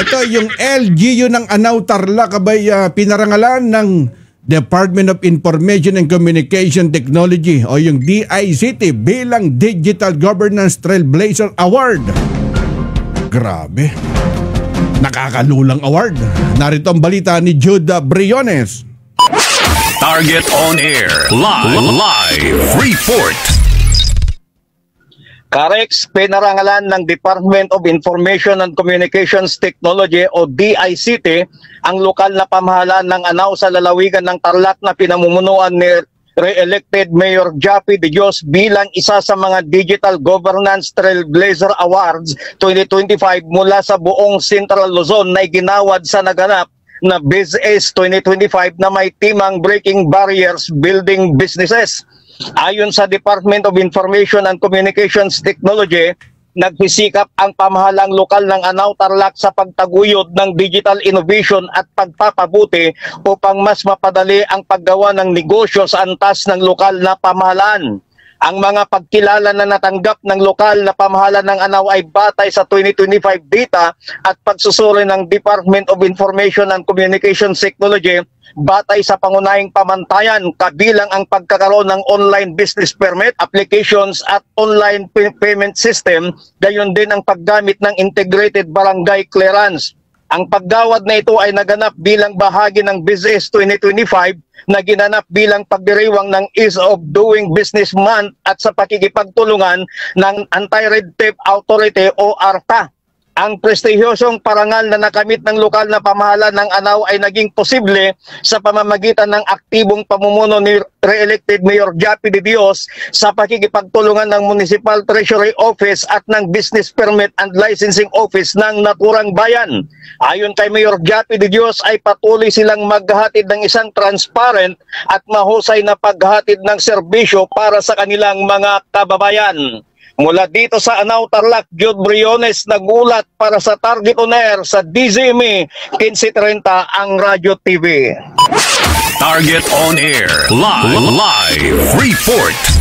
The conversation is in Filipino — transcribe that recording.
Ito yung LGU ng Anao Tarlac abay pinarangalan ng Department of Information and Communication Technology o yung DICT bilang Digital Governance Trailblazer Award. Grabe. Nakakalulang award. Narito ang balita ni Jude Briones. Target on Air. Live report. CAREX, pinarangalan ng Department of Information and Communications Technology o DICT ang lokal na pamahalaan ng Anao sa lalawigan ng Tarlac na pinamumunuan ni re-elected Mayor Jappy De Dios bilang isa sa mga Digital Governance Trailblazer Awards 2025 mula sa buong Central Luzon na iginawad sa naganap na BizAce 2025 na may timang Breaking Barriers, Building Businesses. Ayon sa Department of Information and Communications Technology, nagsisikap ang pamahalang lokal ng Anao Tarlac sa pagtaguyod ng digital innovation at pagpapabuti upang mas mapadali ang paggawa ng negosyo sa antas ng lokal na pamahalaan. Ang mga pagkilala na natanggap ng lokal na pamahalaan ng Anao ay batay sa 2025 data at pagsusuri ng Department of Information and Communications Technology batay sa pangunahing pamantayan kabilang ang pagkakaroon ng online business permit, applications at online payment system, gayon din ang paggamit ng integrated barangay clearance. Ang paggawad na ito ay naganap bilang bahagi ng BizAce 2025 na ginanap bilang pagdiriwang ng Ease of Doing Business Month at sa pakikipagtulungan ng Anti-Red Tape Authority o ARTA. Ang prestigyosong parangal na nakamit ng lokal na pamahalaan ng Anao ay naging posible sa pamamagitan ng aktibong pamumuno ni re-elected Mayor Jappy De Dios sa pakikipagtulungan ng Municipal Treasury Office at ng Business Permit and Licensing Office ng Naturang Bayan. Ayon kay Mayor Jappy De Dios ay patuloy silang maghahatid ng isang transparent at mahusay na paghatid ng serbisyo para sa kanilang mga kababayan. Mula dito sa Anao Tarlac, Jude Briones nagulat para sa Target on Air sa DZME 1530 ang Radyo TV. Target on Air. Live report.